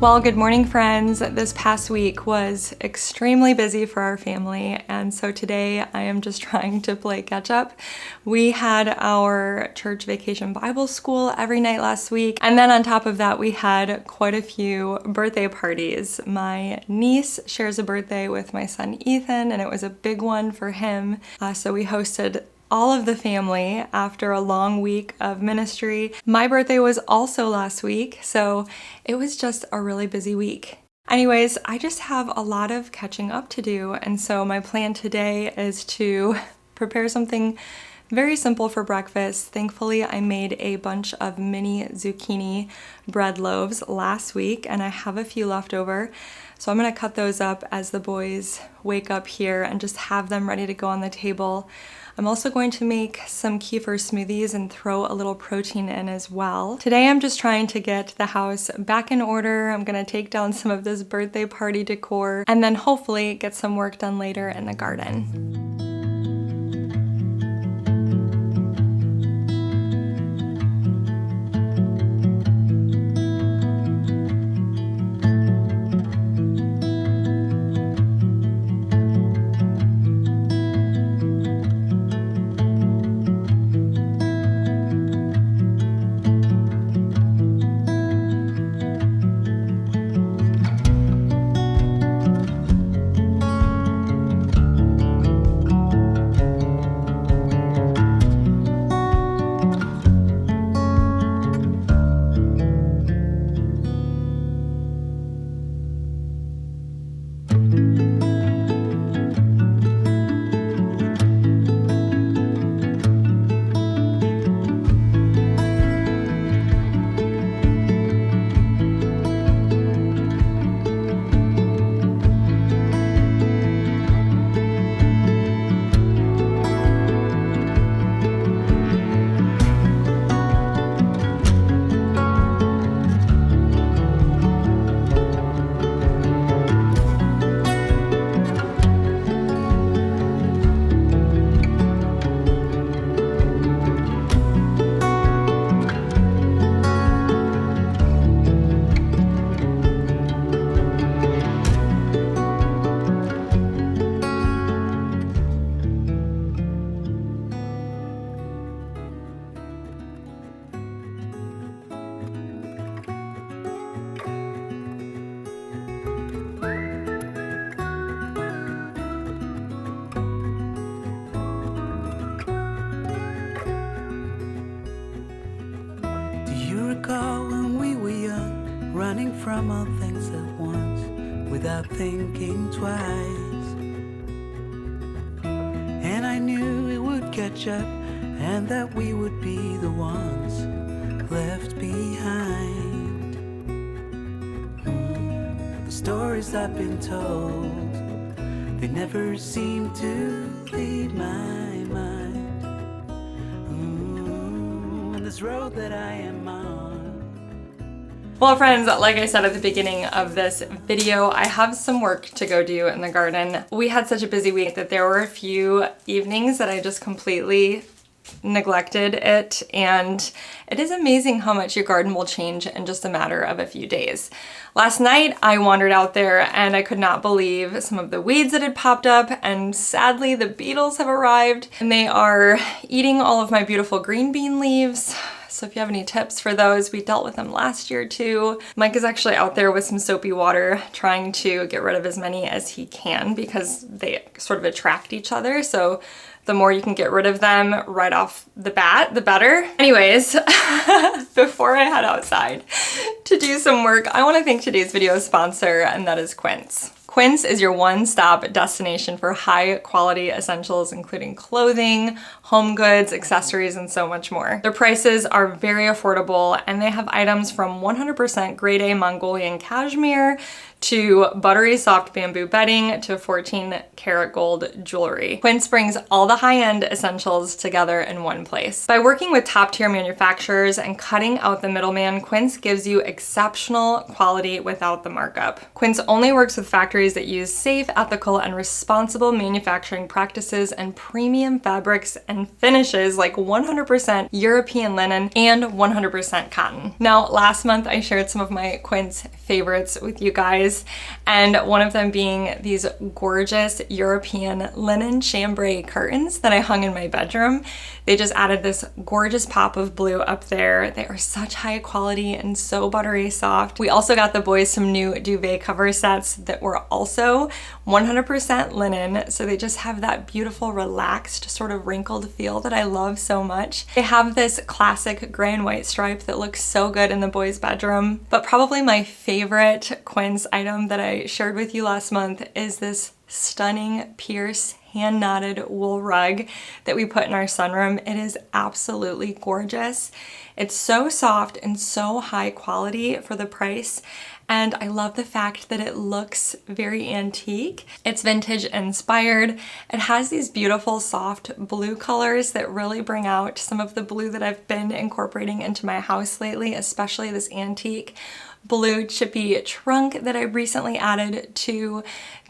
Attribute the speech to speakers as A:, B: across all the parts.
A: Well, good morning, friends. This past week was extremely busy for our family, and so today I am just trying to play catch up. We had our church vacation Bible school every night last week, and then on top of that, we had quite a few birthday parties. My niece shares a birthday with my son Ethan, and it was a big one for him, so we hosted all of the family after a long week of ministry. My birthday was also last week, so it was just a really busy week. Anyways, I just have a lot of catching up to do, and so my plan today is to prepare something very simple for breakfast. Thankfully, I made a bunch of mini zucchini bread loaves last week, and I have a few left over. So I'm gonna cut those up as the boys wake up here and just have them ready to go on the table. I'm also going to make some kefir smoothies and throw a little protein in as well. Today I'm just trying to get the house back in order. I'm gonna take down some of this birthday party decor and then hopefully get some work done later in the garden.
B: Running from all things at once without thinking twice. And I knew it would catch up and that we would be the ones left behind. The stories I've been told, they never seem to leave my mind. And this road that I am on.
A: Well, friends, like I said at the beginning of this video, I have some work to go do in the garden. We had such a busy week that there were a few evenings that I just completely neglected it, and it is amazing how much your garden will change in just a matter of a few days. Last night I wandered out there and I could not believe some of the weeds that had popped up, and sadly the beetles have arrived and they are eating all of my beautiful green bean leaves. So if you have any tips for those, we dealt with them last year too. Mike is actually out there with some soapy water trying to get rid of as many as he can because they sort of attract each other. So the more you can get rid of them right off the bat, the better. Anyways, before I head outside to do some work, I want to thank today's video sponsor, and that is Quince. Quince is your one-stop destination for high-quality essentials, including clothing, home goods, accessories, and so much more. Their prices are very affordable, and they have items from 100% grade A Mongolian cashmere to buttery soft bamboo bedding to 14 karat gold jewelry. Quince brings all the high-end essentials together in one place. By working with top-tier manufacturers and cutting out the middleman, Quince gives you exceptional quality without the markup. Quince only works with factories that use safe, ethical, and responsible manufacturing practices and premium fabrics and finishes like 100% European linen and 100% cotton. Now, last month I shared some of my Quince favorites with you guys, and one of them being these gorgeous European linen chambray curtains that I hung in my bedroom. They just added this gorgeous pop of blue up there. They are such high quality and so buttery soft. We also got the boys some new duvet cover sets that were also 100% linen, so they just have that beautiful relaxed sort of wrinkled feel that I love so much. They have this classic gray and white stripe that looks so good in the boys' bedroom, but probably my favorite Quince item that I shared with you last month is this stunning Pierce hand knotted wool rug that we put in our sunroom. It is absolutely gorgeous. It's so soft and so high quality for the price. And I love the fact that it looks very antique. It's vintage inspired. It has these beautiful soft blue colors that really bring out some of the blue that I've been incorporating into my house lately, especially this antique blue chippy trunk that I recently added to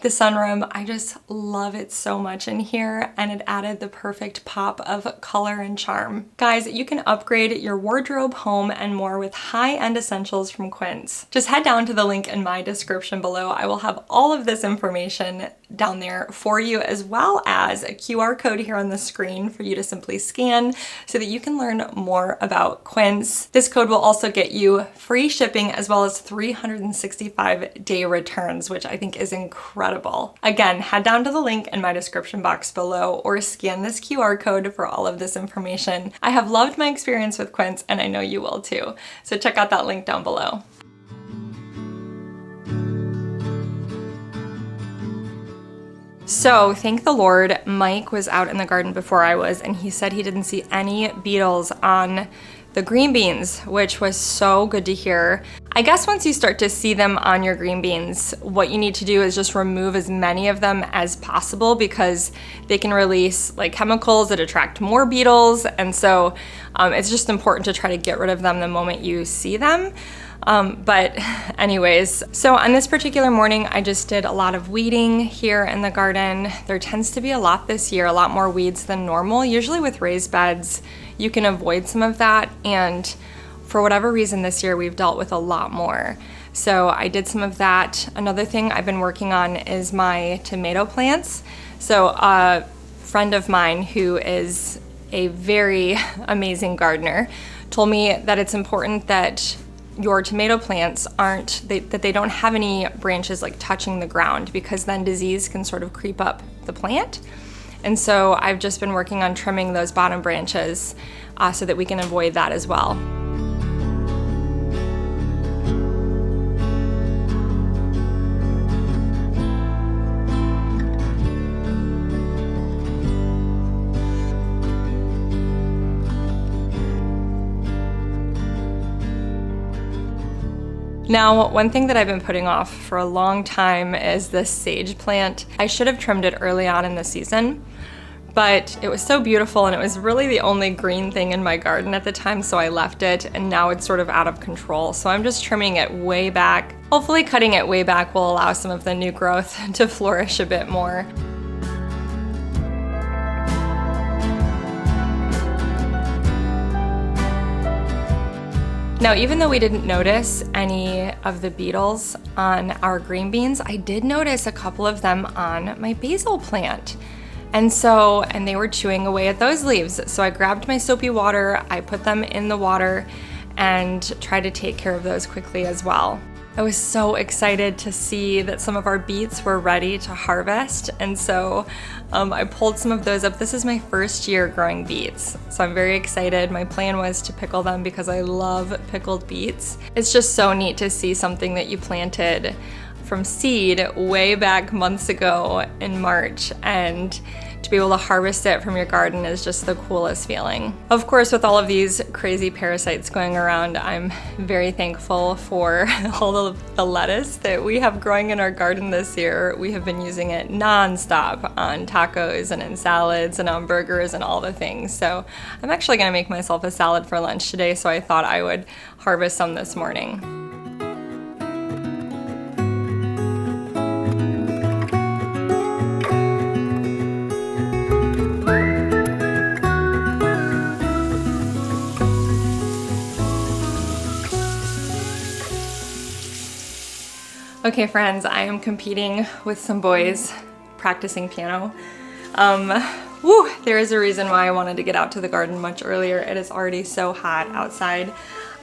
A: the sunroom. I just love it so much in here, and it added the perfect pop of color and charm. Guys, you can upgrade your wardrobe, home, and more with high-end essentials from Quince. Just head down to the link in my description below. I will have all of this information down there for you, as well as a QR code here on the screen for you to simply scan so that you can learn more about Quince. This code will also get you free shipping as well as 365-day returns, which I think is incredible. Again, head down to the link in my description box below or scan this QR code for all of this information. I have loved my experience with Quince, and I know you will too. So check out that link down below. So thank the Lord, Mike was out in the garden before I was, and he said he didn't see any beetles on the green beans, which was so good to hear. I guess once you start to see them on your green beans, what you need to do is just remove as many of them as possible, because they can release like chemicals that attract more beetles. And so it's just important to try to get rid of them the moment you see them. But anyways, so on this particular morning, I just did a lot of weeding here in the garden. There tends to be a lot this year, a lot more weeds than normal. Usually with raised beds, you can avoid some of that. And for whatever reason this year, we've dealt with a lot more. So I did some of that. Another thing I've been working on is my tomato plants. So a friend of mine who is a very amazing gardener told me that it's important that your tomato plants that they don't have any branches like touching the ground, because then disease can sort of creep up the plant. And so I've just been working on trimming those bottom branches so that we can avoid that as well. Now, one thing that I've been putting off for a long time is this sage plant. I should have trimmed it early on in the season, but it was so beautiful and it was really the only green thing in my garden at the time, so I left it, and now it's sort of out of control. So I'm just trimming it way back. Hopefully cutting it way back will allow some of the new growth to flourish a bit more. Now, even though we didn't notice any of the beetles on our green beans, I did notice a couple of them on my basil plant. And they were chewing away at those leaves. So I grabbed my soapy water, I put them in the water, and tried to take care of those quickly as well. I was so excited to see that some of our beets were ready to harvest, and so I pulled some of those up. This is my first year growing beets, so I'm very excited. My plan was to pickle them because I love pickled beets. It's just so neat to see something that you planted from seed way back months ago in March, and to be able to harvest it from your garden is just the coolest feeling. Of course, with all of these crazy parasites going around, I'm very thankful for all of the lettuce that we have growing in our garden this year. We have been using it non-stop on tacos and in salads and on burgers and all the things. So I'm actually gonna make myself a salad for lunch today, so I thought I would harvest some this morning. Okay friends, I am competing with some boys practicing piano. There is a reason why I wanted to get out to the garden much earlier. It is already so hot outside.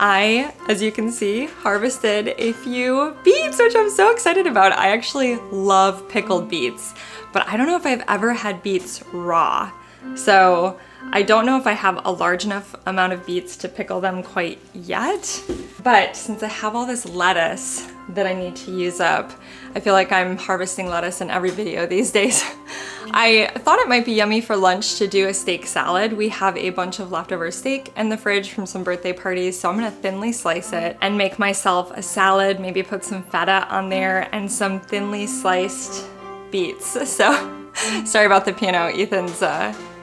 A: I, as you can see, harvested a few beets, which I'm so excited about. I actually love pickled beets, but I don't know if I've ever had beets raw. So I don't know if I have a large enough amount of beets to pickle them quite yet, but since I have all this lettuce that I need to use up, I feel like I'm harvesting lettuce in every video these days. I thought it might be yummy for lunch to do a steak salad. We have a bunch of leftover steak in the fridge from some birthday parties, so I'm gonna thinly slice it and make myself a salad, maybe put some feta on there and some thinly sliced beets. So sorry about the piano, Ethan's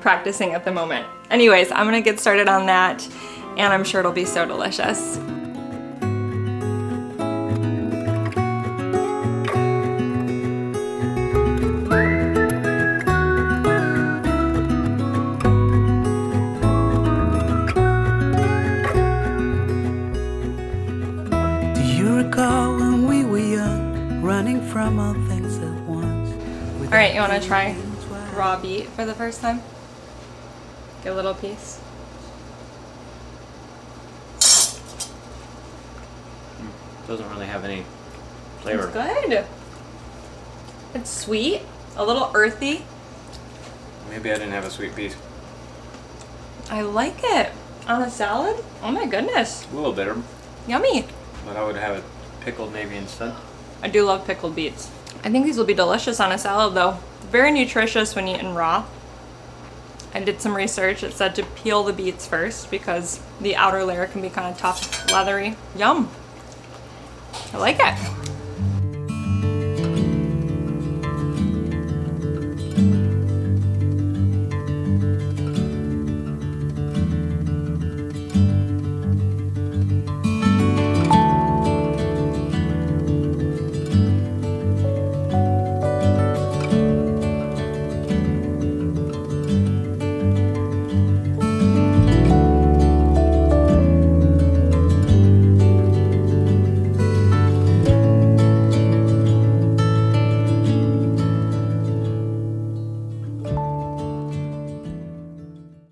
A: practicing at the moment. Anyways, I'm gonna get started on that, and I'm sure it'll be so delicious.
B: Do you recall when we were young, running from all things at once?
A: All right, you wanna try raw beet for the first time? Get a little piece.
C: Doesn't really have any flavor.
A: It's good. It's sweet, a little earthy.
C: Maybe I didn't have a sweet piece.
A: I like it. On a salad? Oh my goodness.
C: A little bitter,
A: Yummy.
C: but I would have it pickled maybe instead.
A: I do love pickled beets. I think these will be delicious on a salad though. Very nutritious when eaten raw. I did some research. It said to peel the beets first because the outer layer can be kind of tough, leathery. Yum. I like it.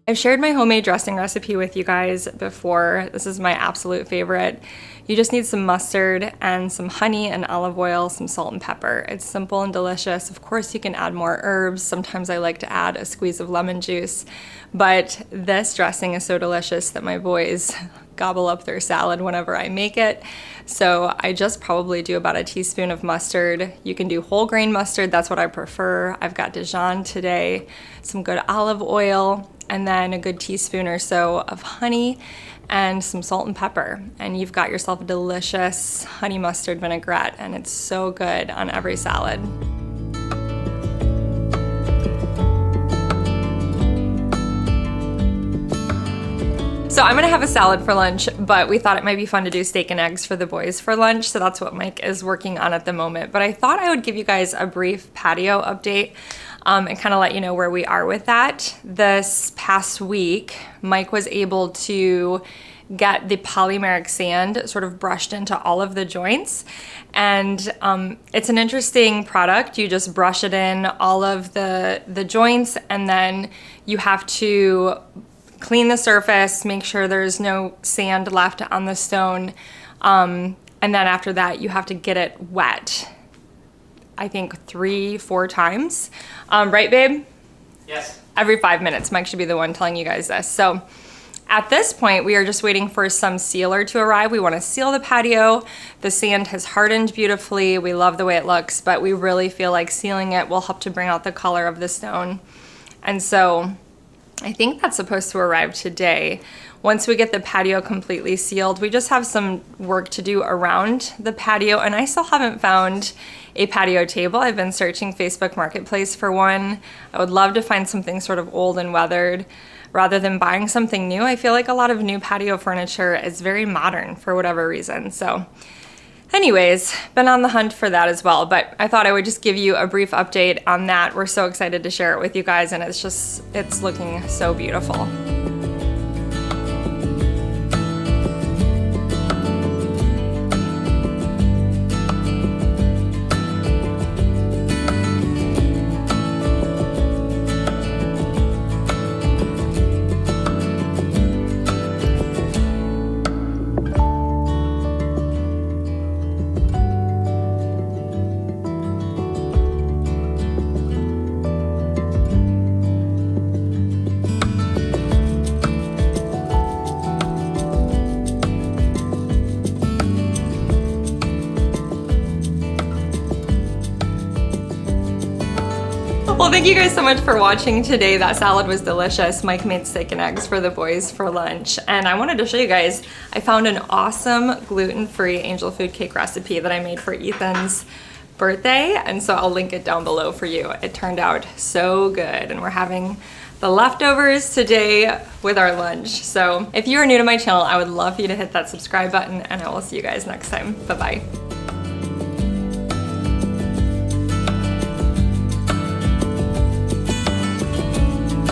A: I've shared my homemade dressing recipe with you guys before. This is my absolute favorite. You just need some mustard and some honey and olive oil, some salt and pepper. It's simple and delicious. Of course, you can add more herbs. Sometimes I like to add a squeeze of lemon juice, but this dressing is so delicious that my boys gobble up their salad whenever I make it. So I just probably do about a teaspoon of mustard. You can do whole grain mustard, that's what I prefer. I've got Dijon today, some good olive oil, and then a good teaspoon or so of honey and some salt and pepper. And you've got yourself a delicious honey mustard vinaigrette, and it's so good on every salad. So I'm gonna have a salad for lunch, but we thought it might be fun to do steak and eggs for the boys for lunch, so that's what Mike is working on at the moment. But I thought I would give you guys a brief patio update and kind of let you know where we are with that. This past week, Mike was able to get the polymeric sand sort of brushed into all of the joints. And it's an interesting product. You just brush it in all of the joints, and then you have to clean the surface, make sure there's no sand left on the stone. And then after that, you have to get it wet. I think 3-4 times. Right, babe?
C: Yes.
A: Every 5 minutes. Mike should be the one telling you guys this. So at this point, we are just waiting for some sealer to arrive. We want to seal the patio. The sand has hardened beautifully. We love the way it looks, but we really feel like sealing it will help to bring out the color of the stone. And so I think that's supposed to arrive today. Once we get the patio completely sealed, we just have some work to do around the patio, and I still haven't found a patio table. I've been searching Facebook Marketplace for one. I would love to find something sort of old and weathered rather than buying something new. I feel like a lot of new patio furniture is very modern for whatever reason. So anyways, been on the hunt for that as well, but I thought I would just give you a brief update on that. We're so excited to share it with you guys, and it's looking so beautiful. Well, thank you guys so much for watching today. That salad was delicious. Mike made steak and eggs for the boys for lunch. And I wanted to show you guys, I found an awesome gluten-free angel food cake recipe that I made for Ethan's birthday. And so I'll link it down below for you. It turned out so good. And we're having the leftovers today with our lunch. So if you are new to my channel, I would love for you to hit that subscribe button, and I will see you guys next time. Bye-bye.